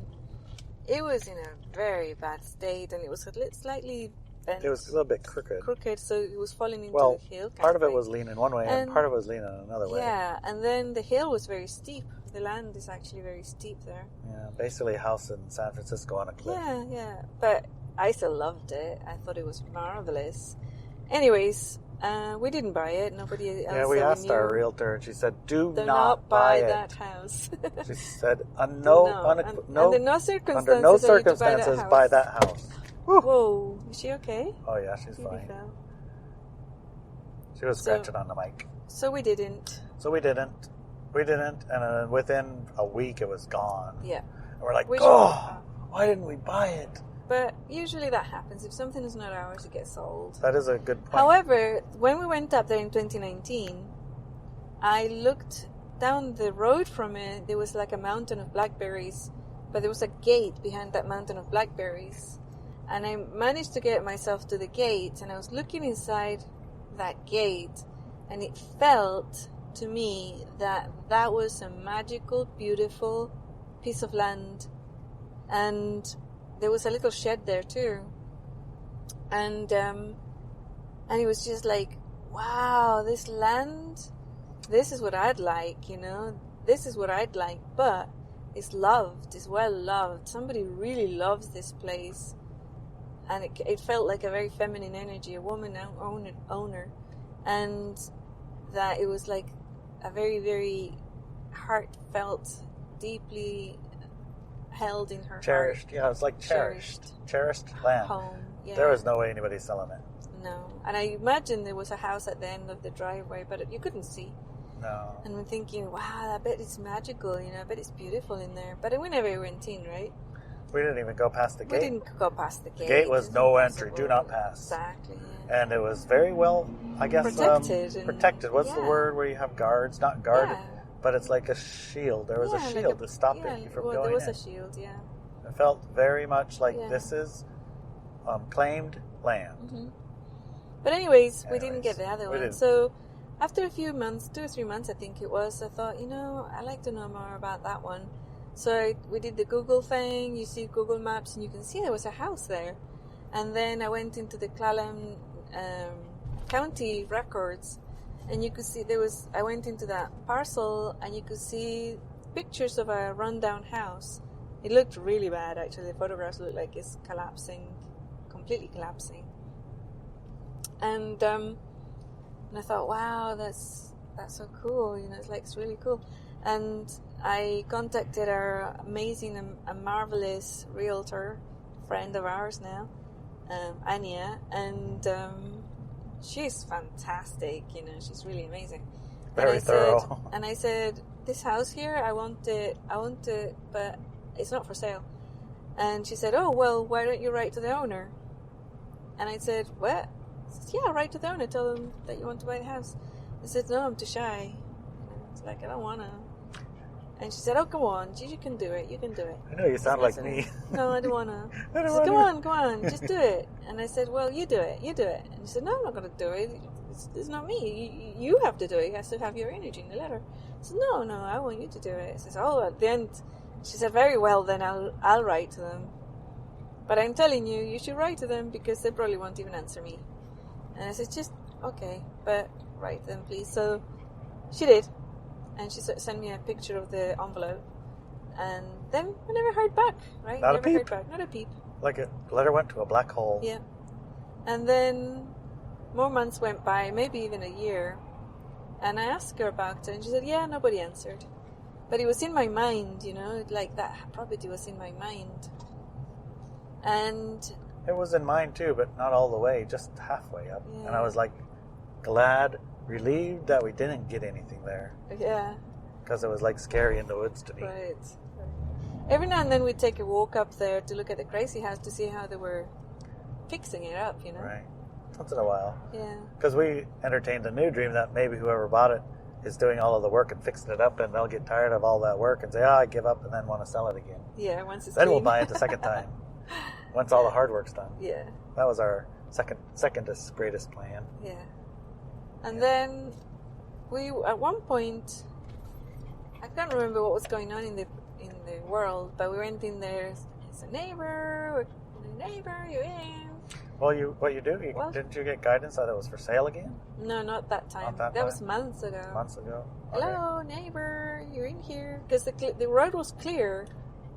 It was in a very bad state, and it was slightly bent. It was a little bit crooked. So it was falling into the hill. Part of it was leaning one way and part of it was leaning another way. Yeah, and then the hill was very steep. The land is actually very steep there. Yeah, basically a house in San Francisco on a cliff. Yeah. But I still loved it. I thought it was marvelous. Anyways, we didn't buy it. Nobody else. Yeah, we asked our realtor, and she said, "Do not buy it. that house." She said, under no circumstances buy that house. Whoa, is she okay? Oh yeah, she's fine. She was scratching on the mic. So we didn't. And within a week it was gone. Yeah. And we're like, why didn't we buy it? But usually that happens. If something is not ours, it gets sold. That is a good point. However, when we went up there in 2019, I looked down the road from it. There was like a mountain of blackberries, but there was a gate behind that mountain of blackberries. And I managed to get myself to the gate, and I was looking inside that gate, and it felt to me that was a magical, beautiful piece of land. And there was a little shed there too. And it was just like, wow, this land, this is what I'd like, you know. This is what I'd like, but it's loved, it's well loved. Somebody really loves this place. And it felt like a very feminine energy, a woman owner. And that it was like a very, very heartfelt, deeply held in her cherished. heart. Yeah, it was like cherished land. Home. Yeah. There was no way anybody's selling it. No. And I imagine there was a house at the end of the driveway, but you couldn't see. No. And I'm thinking, wow, I bet it's magical, you know, I bet it's beautiful in there. But we never went in, right? We didn't even go past the gate. We didn't go past the gate. The gate was no entry, do not pass. Exactly, yeah. And it was very well, I guess, protected. What's the word where you have guards? Not guarded, but it's like a shield. There was a shield to stop it from going in. There was a shield, yeah. It felt very much like this is claimed land. Mm-hmm. But anyways, we didn't get the other one. Didn't. So after a few months, 2 or 3 months I think it was, I thought, you know, I'd like to know more about that one. So we did the Google thing. You see Google Maps and you can see there was a house there. And then I went into the Clallam county records, and you could see I went into that parcel and you could see pictures of a rundown house. It looked really bad actually. The photographs looked like it's completely collapsing. And I thought, wow, that's so cool. You know, it's really cool. And I contacted our amazing and marvelous realtor, friend of ours now, Anya, and she's fantastic. You know, she's really amazing. Very thorough. And I said, this house here, I want it, but it's not for sale. And she said, oh, well, why don't you write to the owner? And I said, what? She said, yeah, write to the owner, tell them that you want to buy the house. I said, no, I'm too shy. It's like, I don't want to. And she said, oh, come on, you can do it, I know, you sound like me. No, I don't want to. She said, come on, just do it. And I said, well, you do it. And she said, no, I'm not going to do it. It's not me. You have to do it. You have to have your energy in the letter. I said, no, I want you to do it. She said, oh, at the end, she said, very well, then I'll write to them. But I'm telling you, you should write to them because they probably won't even answer me. And I said, just, okay, but write them, please. So she did. And she sent me a picture of the envelope. And then we never heard back, right? Not a peep. Heard back. Not a peep. Like a letter went to a black hole. Yeah. And then more months went by, maybe even a year. And I asked her about it. And she said, yeah, nobody answered. But it was in my mind, you know, like that property was in my mind. And it was in mine too, but not all the way, just halfway up. Yeah. And I was like relieved that we didn't get anything there. Yeah. Because it was like scary in the woods to me. Right. Every now and then we'd take a walk up there to look at the crazy house to see how they were fixing it up, you know. Right. once in a while. Yeah. Because we entertained a new dream that maybe whoever bought it is doing all of the work and fixing it up, and they'll get tired of all that work and say, I give up, and then want to sell it again. Yeah, once it's Then clean. we'll buy it the second time. Once all the hard work's done. Yeah. That was our secondest greatest plan. Yeah. And then we, at one point, I can't remember what was going on in the world, but we went in there. It's a neighbor, you're in. Well, what you do? Didn't you get guidance that it was for sale again? No, not that time. Not that that time? Was months ago. Months ago. Hello, neighbor, you're in here. Because the road was clear.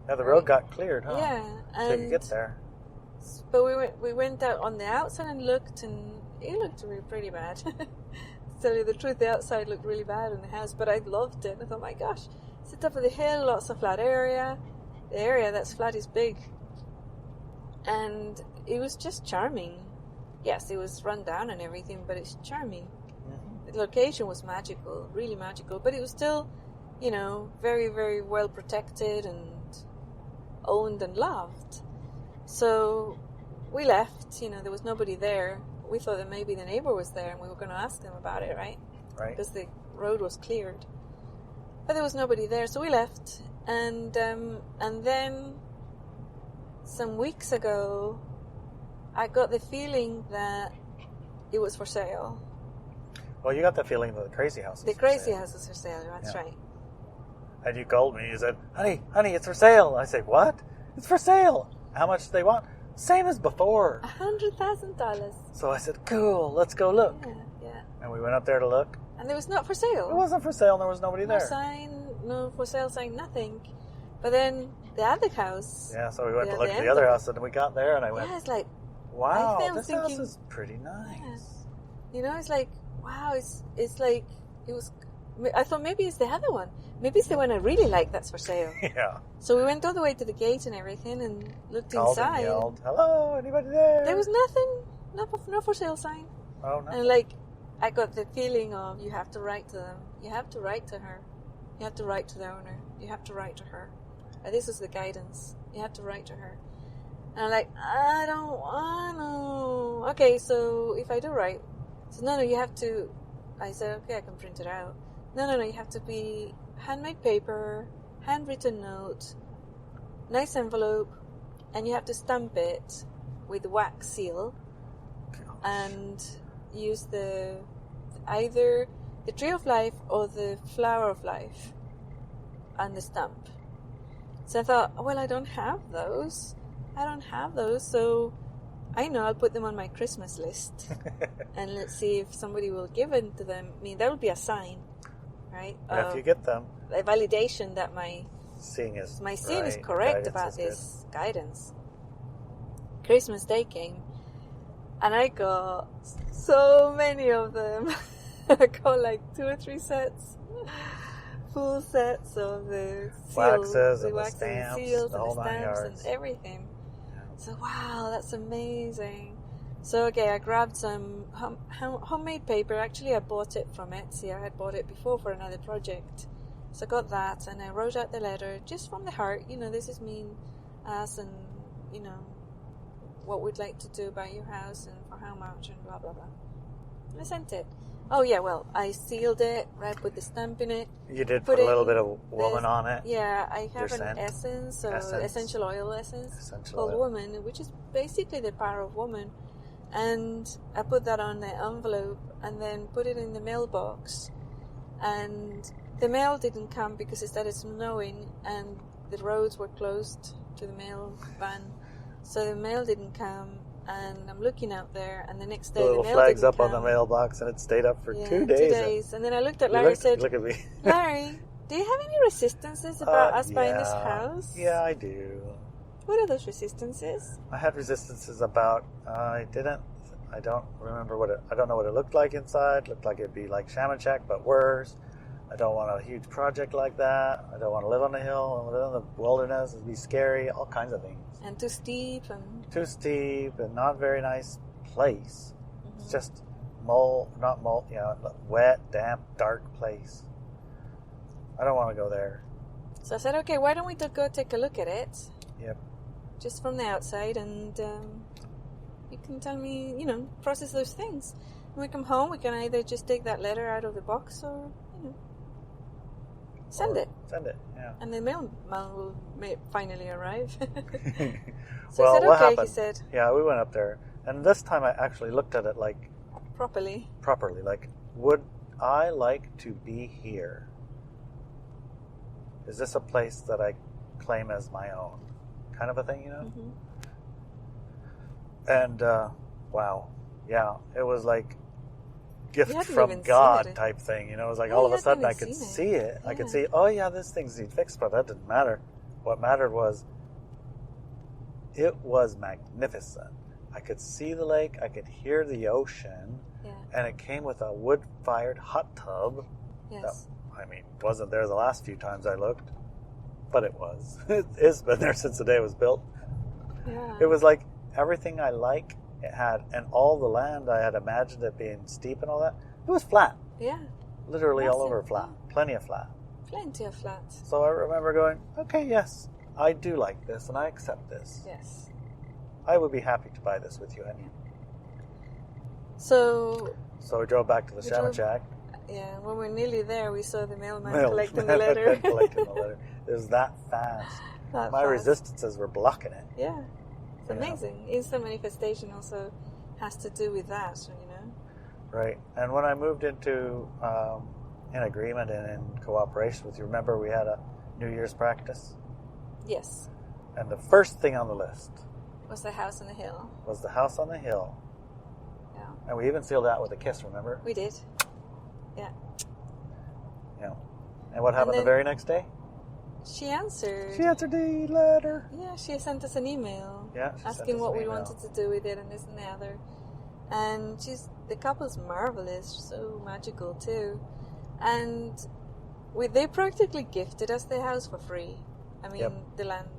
Yeah, the road got cleared, huh? Yeah. So you could get there. But we went out on the outside and looked, and it looked really pretty bad. To tell you the truth, the outside looked really bad in the house, but I loved it. I thought, my gosh, it's the top of the hill, lots of flat area. The area that's flat is big. And it was just charming. Yes, it was run down and everything, but it's charming. Mm-hmm. The location was magical, really magical, but it was still, very, very well protected and owned and loved. So we left, there was nobody there. We thought that maybe the neighbor was there and we were going to ask them about it, right? Right. Because the road was cleared. But there was nobody there, so we left. And then some weeks ago, I got the feeling that it was for sale. Well, you got the feeling that the crazy house was The crazy house was for sale, that's right. And you called me, you said, honey, it's for sale. I said, what? It's for sale. How much do they want? Same as before. $100,000. So I said, cool, let's go look. Yeah. And we went up there to look. And it was not for sale. It wasn't for sale, and there was nobody there. No sign, no for sale sign, nothing. But then the other house. Yeah, so we went to look at the other house, and we got there, and I went, it's like, wow, this house is pretty nice. Yeah. It's like, wow, it's like, it was, I thought maybe it's the other one. Maybe it's the one I really like that's for sale. Yeah. So we went all the way to the gate and everything and looked Called inside. And yelled, hello, anybody there? There was nothing, no for sale sign. Oh, no. And I got the feeling of you have to write to them. You have to write to her. You have to write to the owner. You have to write to her. And this is the guidance. You have to write to her. And I'm like, I don't want to. Okay, so if I do write, so no, you have to. I said, okay, I can print it out. No, you have to be handmade paper, handwritten note, nice envelope, and you have to stamp it with wax seal. And use either the tree of life or the flower of life on the stamp. So I thought, well, I don't have those, so I know I'll put them on my Christmas list and let's see if somebody will give it to them. I mean, that would be a sign, right? Yeah, if you get them, a validation that my seeing is correct about this guidance. Christmas Day came, and I got so many of them. I got like 2 or 3 sets, full sets of the seals, waxes the and waxes the stamps, and seals the and whole the 9 stamps yards. and everything. Yeah. So wow, that's amazing. So okay, I grabbed some homemade paper. Actually, I bought it from Etsy. I had bought it before for another project. So I got that, and I wrote out the letter just from the heart. This is me, us, and what we'd like to do by your house and for how much and blah blah blah. And I sent it. Oh yeah, well, I sealed it, right, put the stamp in it. You did put a little bit of woman on it. Yeah, I have an scent. essence, essential oil essence called Woman, which is basically the power of woman. And I put that on the envelope and then put it in the mailbox. And the mail didn't come because it started snowing and the roads were closed to the mail van. So the mail didn't come, and I'm looking out there, and the next day the mail flags didn't up come. on the mailbox, and it stayed up for 2 days. 2 days. And then I looked at Larry and said, look at me. Larry, do you have any resistances about us buying this house? Yeah, I do. What are those resistances? I had resistances about, I don't remember I don't know what it looked like inside. It looked like it'd be like Shaman Shack, but worse. I don't want a huge project like that. I don't want to live on the hill and live in the wilderness. It'd be scary, all kinds of things. And too steep and not very nice place. Mm-hmm. It's just wet, damp, dark place. I don't want to go there. So I said, okay, why don't we go take a look at it? Yep. Just from the outside, and You can tell me, process those things. When we come home, we can either just take that letter out of the box or, send it. Send it, yeah. And the mailman will finally arrive. So well, I said, what okay, happened? he said. Yeah, we went up there. And this time I actually looked at it like... Properly. Like, would I like to be here? Is this a place that I claim as my own? Kind of a thing, Mm-hmm. And, wow. Yeah, it was like gift hadn't from even God seen it. type thing. It was like Yeah, all of you a sudden I hadn't could even see seen it. it. I could Yeah. see, oh yeah, this thing's need fixed, but that didn't matter. What mattered was it was magnificent. I could see the lake, I could hear the ocean, and it came with a wood-fired hot tub. Yes. That, wasn't there the last few times I looked, but it was. It's been there since the day it was built. Yeah. It was like everything I like it had, and all the land I had imagined it being steep and all that, it was flat. Yeah. Literally all Massive, over flat. Plenty of flat. Plenty of flat. So I remember going, okay, yes, I do like this, and I accept this. Yes. I would be happy to buy this with you, Anya. So we drove back to the Shaman Shack. Yeah, when we're nearly there, we saw the mailman Mailman collecting the letter. collecting the letter. It was that fast. That My fast. resistances were blocking it. Yeah, it's amazing. Instant manifestation also has to do with that, Right. And when I moved into in agreement and in cooperation with you, remember we had a New Year's practice? Yes. And the first thing on the list Was the house on the hill. was the house on the hill. Yeah. And we even sealed out with a kiss, remember? We did. Yeah. Yeah. And what happened the very next day? She answered. She answered the letter. Yeah, she sent us an email. Yeah, she sent asking us what an we email. wanted to do with it and this and the other. And the couple's marvelous, so magical too. And they practically gifted us the house for free. The land,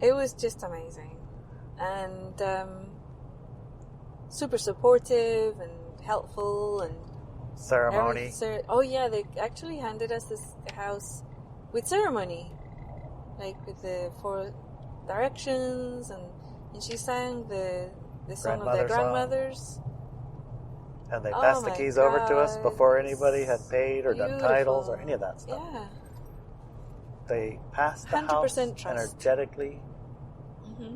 It was just amazing. And super supportive and helpful and Ceremony. they actually handed us this house with ceremony, like with the 4 directions, and she sang the song of their grandmothers. And they passed the keys over to us before anybody had paid or done titles or any of that stuff. Yeah. They passed the 100% house trust. energetically, Mm-hmm.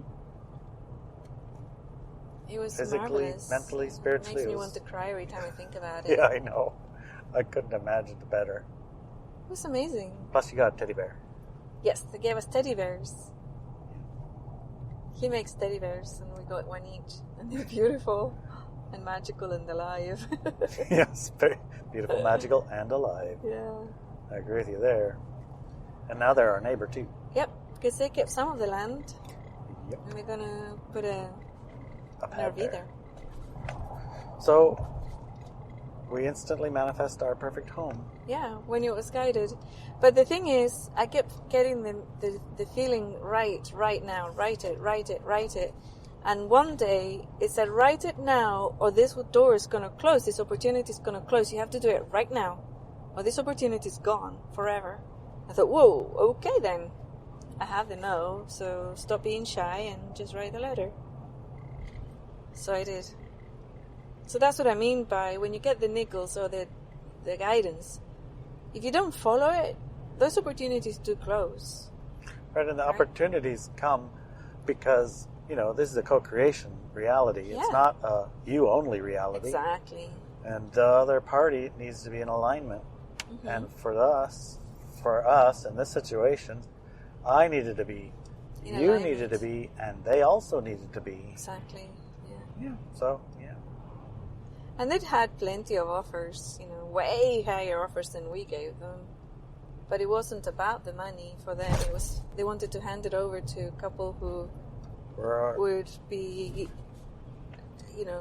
It was physically, marvelous. mentally, spiritually. Makes me want to cry every time I think about it. Yeah, I know. I couldn't imagine it better. It was amazing. Plus, you got a teddy bear. Yes, they gave us teddy bears. He makes teddy bears, and we got one each. And they're beautiful and magical and alive. Yes, very beautiful, magical, and alive. Yeah. I agree with you there. And now they're our neighbor, too. Yep, because they kept some of the land. Yep. And we're going to put an pad RV there. So, we instantly manifest our perfect home. Yeah, when it was guided. But the thing is, I kept getting the feeling right now, write it. And one day, it said, write it now, or this door is going to close, this opportunity is going to close. You have to do it right now, or this opportunity is gone forever. I thought, whoa, okay then. I have the no, so stop being shy and just write the letter. So I did. So that's what I mean by when you get the niggles or the guidance, if you don't follow it, those opportunities do close. Right, and the opportunities come because, this is a co-creation reality. Yeah. It's not a you-only reality. Exactly. And the other party needs to be in alignment. Mm-hmm. And for us in this situation, I needed to be, In you alignment. needed to be, and they also needed to be. Exactly. Yeah. Yeah. So, yeah. And they'd had plenty of offers, way higher offers than we gave them. But it wasn't about the money for them. It was they wanted to hand it over to a couple who would be,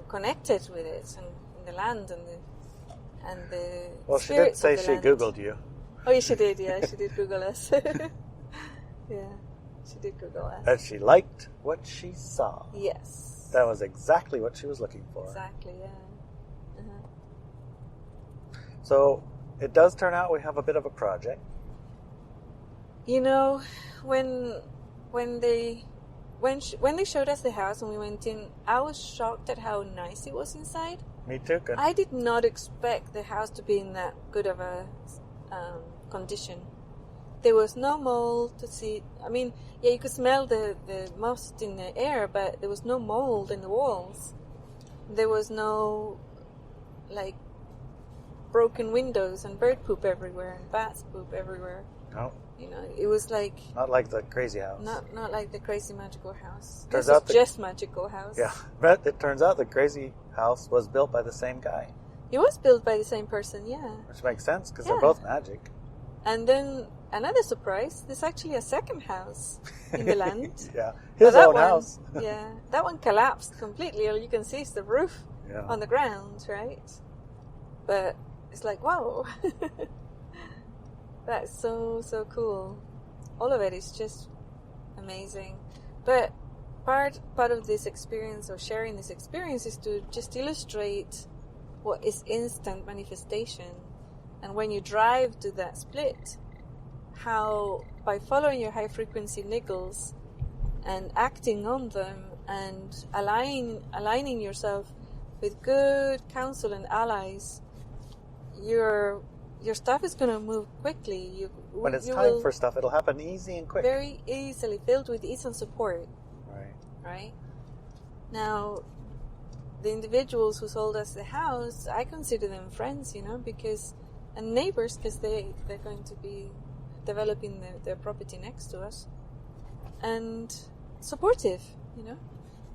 connected with it and the land and the Well, she did spirits say of the she land. Googled you. Oh, yeah, she did. Yeah, she did Google us. Yeah, she did Google us. And she liked what she saw. Yes. That was exactly what she was looking for. Exactly. Yeah. Uh-huh. So it does turn out we have a bit of a when when they showed us the house and we went in, I was shocked at how nice it was inside. Me too. Good. I did not expect the house to be in that good of a condition. There was no mold to see. I mean, yeah, you could smell the must in the air, but there was no mold in the walls. There was no, like, broken windows and bird poop everywhere and bats poop everywhere. No. You know, it was like... Not like the crazy house. Not like the crazy magical house. Turns This out is the- just magical house. Yeah, but it turns out the crazy house was built by the same guy. It was built by the same person, yeah. Which makes sense, because Yeah. they're both magic. And then, another surprise, there's actually a second house in the land. Yeah, But his that own one, house. Yeah, that one collapsed completely. All you can see is the roof Yeah. on the ground, right? But it's like, wow. That's so cool. All of it is just amazing. But part of this experience, or sharing this experience, is to just illustrate what is instant manifestation. And when you drive to that split, how by following your high frequency niggles and acting on them and aligning yourself with good counsel and allies, your stuff is going to move quickly. When it's time for stuff, it'll happen easy and quick. Very easily, filled with ease and support. Right. Now, the individuals who sold us the house, I consider them friends, and neighbors, because they're going to be developing their property next to us, and supportive.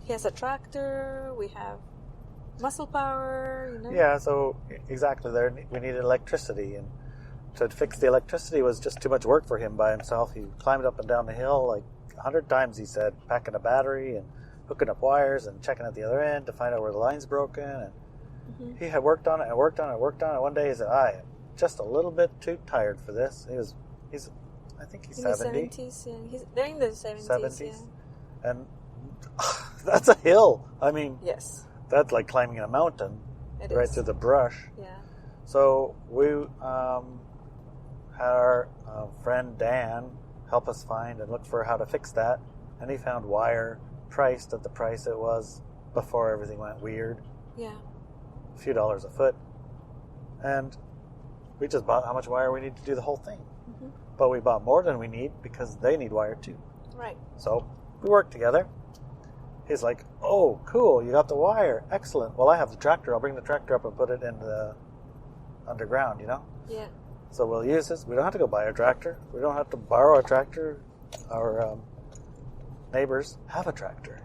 He has a tractor. We have muscle power. Yeah, so exactly. We needed electricity, and to fix the electricity was just too much work for him by himself. He climbed up and down the hill like 100 times, he said, packing a battery and hooking up wires and checking at the other end to find out where the line's broken. And he had worked on it and worked on it and worked on it. One day he said, I am just a little bit too tired for this. I think he's 70. In the 70s, yeah. They're in the 70s. Yeah. And that's a hill. I mean, yes, that's like climbing a mountain through the brush. Yeah. So we had our friend Dan help us find and look for how to fix that. And he found wire priced at the price it was before everything went weird. Yeah. A few dollars a foot. And we just bought how much wire we need to do the whole thing. But we bought more than we need because they need wire too. Right. So we worked together. He's like, oh, cool, you got the wire. Excellent. Well, I have the tractor. I'll bring the tractor up and put it in the underground, Yeah. So we'll use this. We don't have to go buy a tractor. We don't have to borrow a tractor. Our neighbors have a tractor.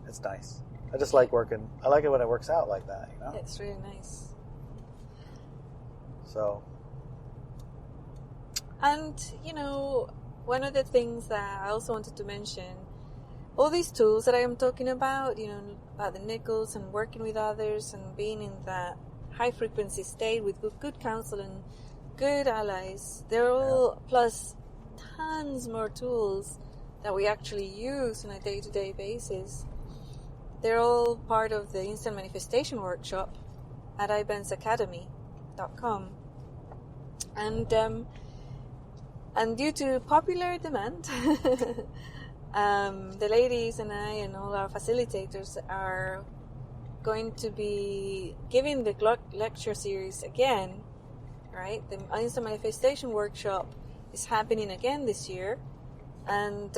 It's nice. I just like working. I like it when it works out like that, It's really nice. So. And, one of the things that I also wanted to mention, all these tools that I am talking about, about the niggles and working with others and being in that high frequency state with good counsel and good allies, they're all, plus tons more tools that we actually use on a day-to-day basis. They're all part of the Instant Manifestation Workshop at iBenzAcademy.com. And due to popular demand, the ladies and I and all our facilitators are going to be giving the lecture series again, right? The Instant Manifestation Workshop is happening again this year, and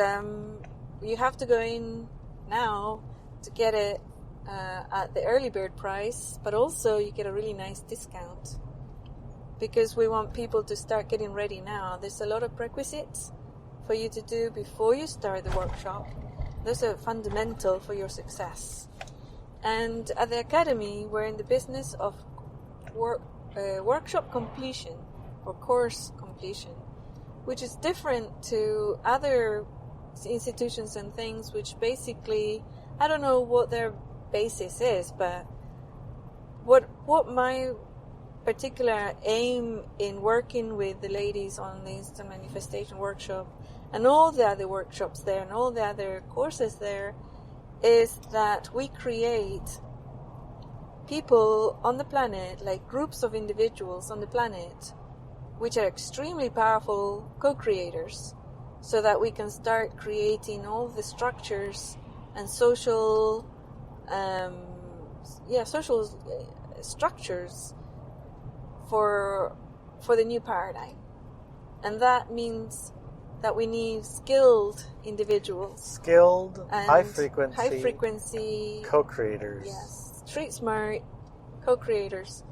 you have to go in now to get it at the early bird price, but also you get a really nice discount because we want people to start getting ready now. There's a lot of prerequisites for you to do before you start the workshop. Those are fundamental for your success. And at the Academy, we're in the business of workshop completion or course completion, which is different to other institutions and things which basically, I don't know what their basis is, but what my particular aim in working with the ladies on the Instant Manifestation Workshop and all the other workshops there and all the other courses there is that we create people on the planet, like groups of individuals on the planet, which are extremely powerful co-creators. so that we can start creating all the structures and social structures for the new paradigm. And that means that we need skilled individuals. Skilled, and high frequency co-creators. Yes, street smart co-creators.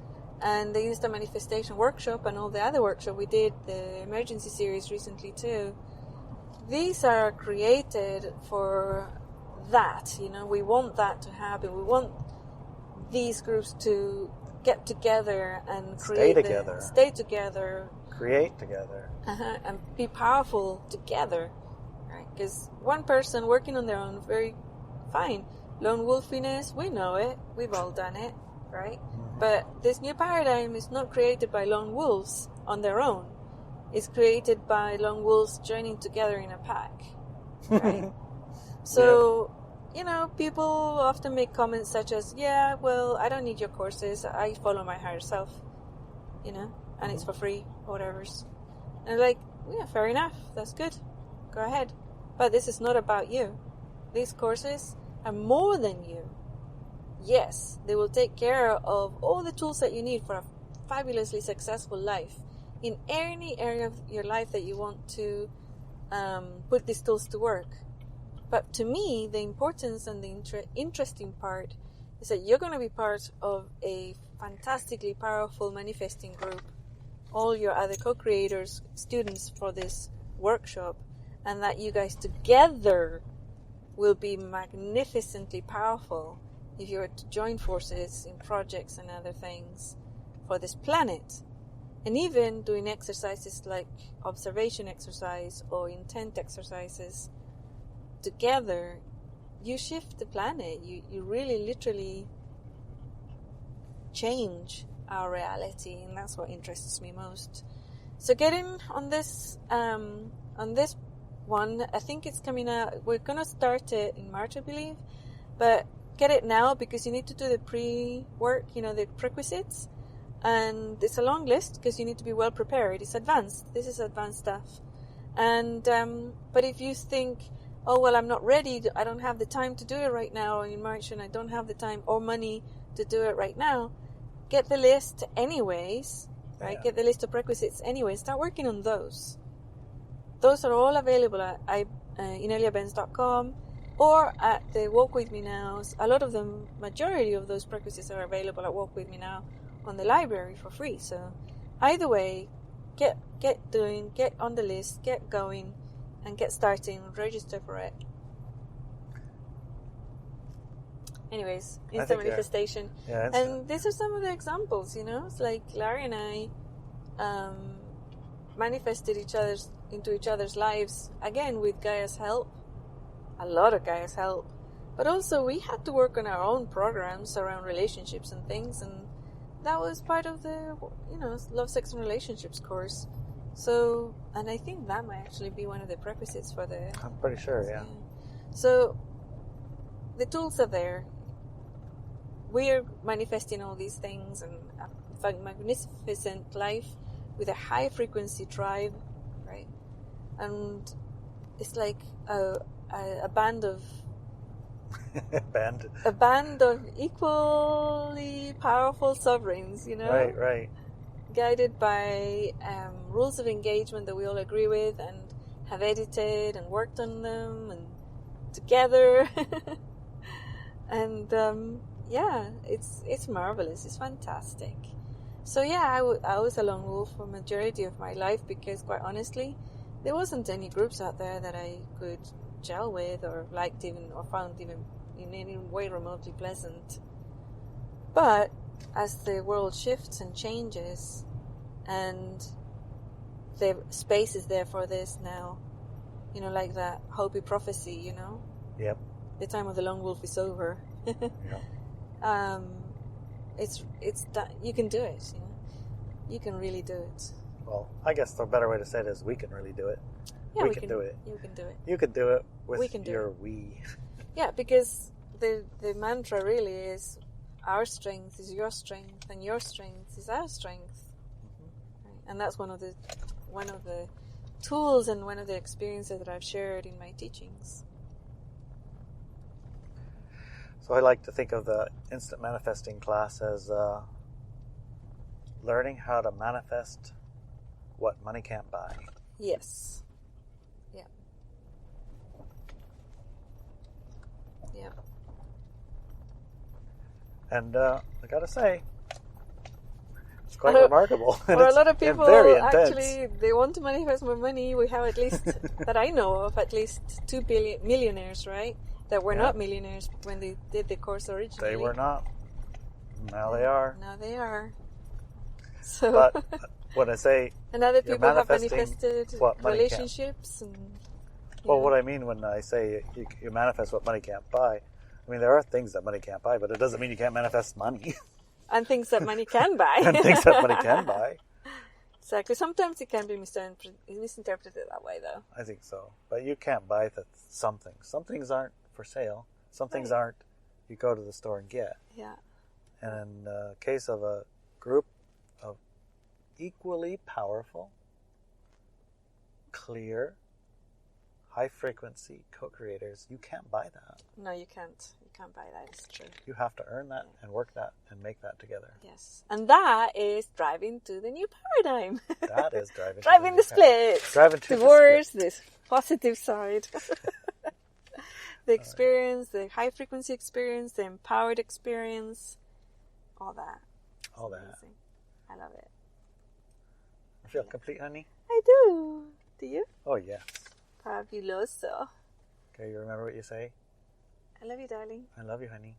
And the Instant Manifestation Workshop and all the other workshops we did, the Emergency Series recently too, these are created for that. We want that to happen. We want these groups to get together and stay together, create together, and be powerful together, right? Because one person working on their own, very fine. Lone wolfiness, we know it. We've all done it, right? Mm-hmm. But this new paradigm is not created by lone wolves on their own. It's created by lone wolves joining together in a pack, right? So, people often make comments such as, yeah, well, I don't need your courses. I follow my higher self, and it's for free, or whatever. And like, yeah, fair enough. That's good. Go ahead. But this is not about you. These courses are more than you. Yes, they will take care of all the tools that you need for a fabulously successful life in any area of your life that you want to put these tools to work. But to me, the importance and the interesting part is that you're going to be part of a fantastically powerful manifesting group, all your other co-creators, students for this workshop, and that you guys together will be magnificently powerful if you were to join forces in projects and other things for this planet. And even doing exercises like observation exercise or intent exercises together, you shift the planet. You really literally change our reality, and that's what interests me most. So getting on this one, I think it's coming out. We're gonna start it in March, I believe, but get it now because you need to do the pre-work, the prerequisites, and it's a long list because you need to be well prepared. It's advanced. This is advanced stuff, and but if you think, oh well, I'm not ready, I don't have the time to do it right now in March, and I don't have the time or money to do it right now, get the list anyways, right? Yeah. Get the list of prerequisites anyways. Start working on those. Those are all available at ineliabenz.com or at the Walk With Me Nows. A lot of them, majority of those prerequisites are available at Walk With Me Now on the library for free. So either way, get doing, get on the list, get going, and get starting, register for it. Anyways, instant manifestation. Yeah, and these are some of the examples, It's like Larry and I manifested into each other's lives, again, with Gaia's help. A lot of Gaia's help. But also, we had to work on our own programs around relationships and things, and that was part of the, Love, Sex, and Relationships course. So, and I think that might actually be one of the prerequisites for the... I'm pretty sure, yeah. So, the tools are there. We're manifesting all these things and a magnificent life with a high frequency tribe, right? And it's like a band of... A band of equally powerful sovereigns, Right. Guided by rules of engagement that we all agree with and have edited and worked on them and together. And it's marvelous. It's fantastic. So I was a lone wolf for majority of my life because, quite honestly, there wasn't any groups out there that I could gel with or liked even or found even in any way remotely pleasant. But as the world shifts and changes and the space is there for this now, like that Hopi prophecy, Yep. The time of the lone wolf is over. Yep. It's done. You can do it, You can really do it. Well, I guess the better way to say it is we can really do it. Yeah, we can do it. You can do it. You can do it with we can do your it. we. Yeah, because the mantra really is our strength is your strength and your strength is our strength. Mm-hmm. Right? And that's one of the tools and one of the experiences that I've shared in my teachings. So I like to think of the instant manifesting class as learning how to manifest what money can't buy. Yes. Yeah. Yeah. And I gotta say, it's quite remarkable. For a lot of people, very actually, they want to manifest more money. We have at least, that I know of, at least 2 billion millionaires, right? That were not millionaires when they did the course originally. They were not. Now they are. Now they are. So. But when I say, and other people have manifesting manifested what money relationships. And, well, what I mean when I say you manifest what money can't buy, I mean there are things that money can't buy, but it doesn't mean you can't manifest money. And things that money can buy. And things that money can buy. Exactly. Sometimes it can be misinterpreted that way, though. I think so. But you can't buy some things. Some things aren't for sale. Some things aren't you go to the store and get. Yeah. And in the case of a group of equally powerful, clear, high-frequency co-creators, you can't buy that. No, you can't. You can't buy that. It's true. You have to earn that and work that and make that together. Yes. And that is driving to the new paradigm. That is driving driving the split. Driving to divorce, the split. this positive side. The experience, the high-frequency experience, the empowered experience, all that. All that. Amazing. I love it. I feel complete, honey? I do. Do you? Oh, yes. Fabuloso. Okay, you remember what you say? I love you, darling. I love you, honey.